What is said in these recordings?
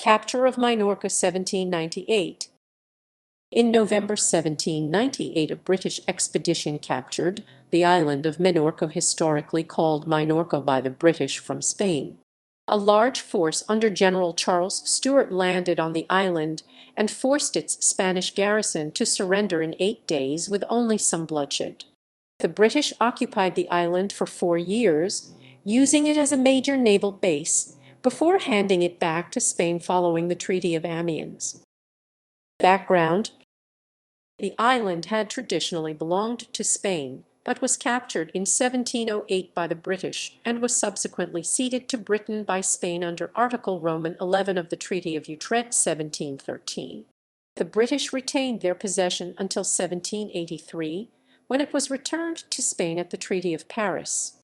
Capture of Minorca 1798. In November 1798, a British expedition captured the island of Menorca, historically called Minorca by the British, from Spain. A large force under General Charles Stuart landed on the island and forced its Spanish garrison to surrender in 8 days with only some bloodshed. The British occupied the island for 4 years, using it as a major naval base, before handing it back to Spain following the Treaty of Amiens. Background: the island had traditionally belonged to Spain, but was captured in 1708 by the British and was subsequently ceded to Britain by Spain under Article Roman 11 of the Treaty of Utrecht 1713. The British retained their possession until 1783, when it was returned to Spain at the Treaty of Paris.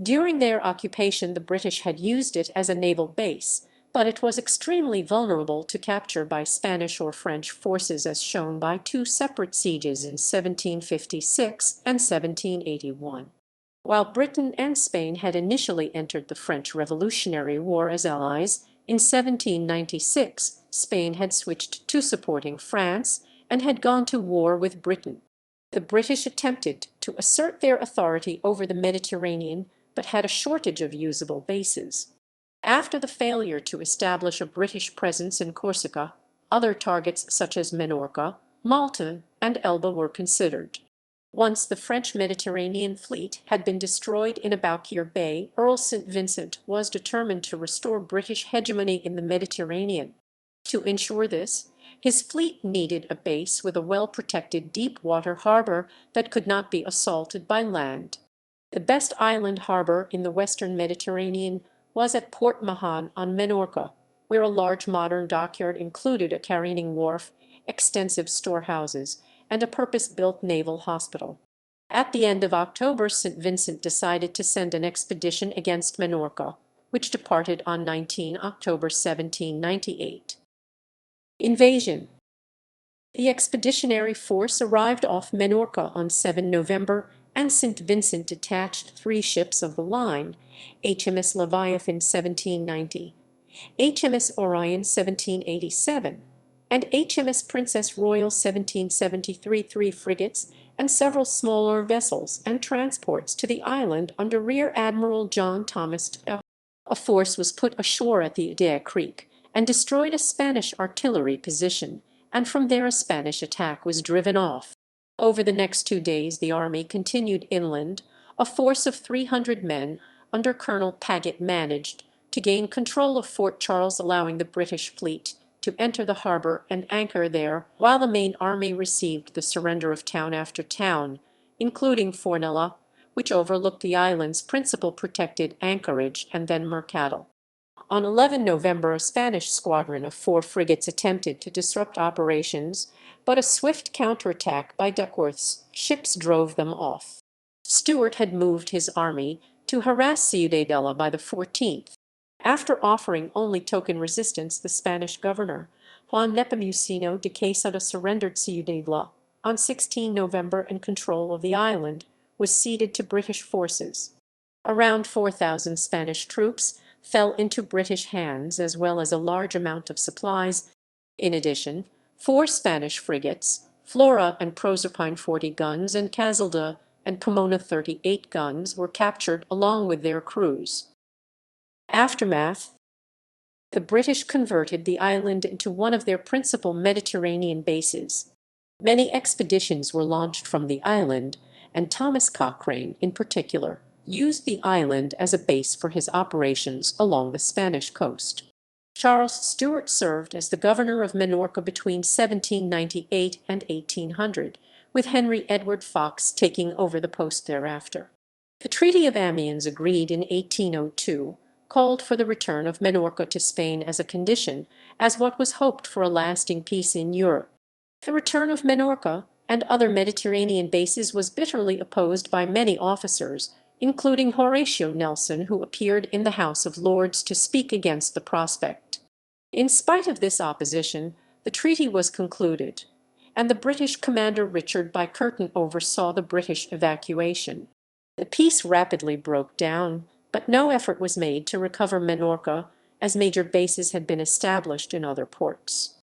During their occupation, the British had used it as a naval base, but it was extremely vulnerable to capture by Spanish or French forces, as shown by 2 separate sieges in 1756 and 1781. While Britain and Spain had initially entered the French Revolutionary War as allies, in 1796 Spain had switched to supporting France and had gone to war with Britain. The British attempted to assert their authority over the Mediterranean, but had a shortage of usable bases. After the failure to establish a British presence in Corsica, other targets such as Menorca, Malta, and Elba were considered. Once the French Mediterranean fleet had been destroyed in Aboukir Bay, Earl St. Vincent was determined to restore British hegemony in the Mediterranean. To ensure this, his fleet needed a base with a well-protected deep-water harbor that could not be assaulted by land. The best island harbor in the western Mediterranean was at Port Mahon on Menorca, where a large modern dockyard included a careening wharf, extensive storehouses, and a purpose-built naval hospital. At the end of October, St. Vincent decided to send an expedition against Menorca, which departed on 19 October 1798. Invasion. The expeditionary force arrived off Menorca on 7 November, and St. Vincent detached 3 ships of the line: HMS Leviathan 1790, HMS Orion 1787, and HMS Princess Royal 1773, 3 frigates, and several smaller vessels and transports to the island under Rear Admiral John Thomas. A force was put ashore at the Adair Creek and destroyed a Spanish artillery position, and from there a Spanish attack was driven off. Over the next 2 days the army continued inland. A force of 300 men under Colonel Paget managed to gain control of Fort Charles, allowing the British fleet to enter the harbor and anchor there, while the main army received the surrender of town after town, including Fornella, which overlooked the island's principal protected anchorage, and then Mercadal. On 11 November, a Spanish squadron of 4 frigates attempted to disrupt operations, but a swift counterattack by Duckworth's ships drove them off. Stuart had moved his army to harass Ciudadela by the 14th. After offering only token resistance, the Spanish governor, Juan Nepomuceno de Quesada, surrendered Ciudadela on 16 November, and control of the island was ceded to British forces. Around 4,000 Spanish troops fell into British hands, as well as a large amount of supplies. In addition, 4 Spanish frigates, Flora and Proserpine 40 guns, and Cazalda and Pomona 38 guns, were captured along with their crews. Aftermath. The British converted the island into one of their principal Mediterranean bases. Many expeditions were launched from the island, and Thomas Cochrane, in particular, used the island as a base for his operations along the Spanish coast. Charles Stuart served as the governor of Menorca between 1798 and 1800, with Henry Edward Fox taking over the post thereafter. The Treaty of Amiens, agreed in 1802, called for the return of Menorca to Spain as a condition, as what was hoped for a lasting peace in Europe. The return of Menorca and other Mediterranean bases was bitterly opposed by many officers, including Horatio Nelson, who appeared in the House of Lords to speak against the prospect. In spite of this opposition, the treaty was concluded, and the British commander Richard by Curtin oversaw the British evacuation. The peace rapidly broke down, but no effort was made to recover Menorca, as major bases had been established in other ports.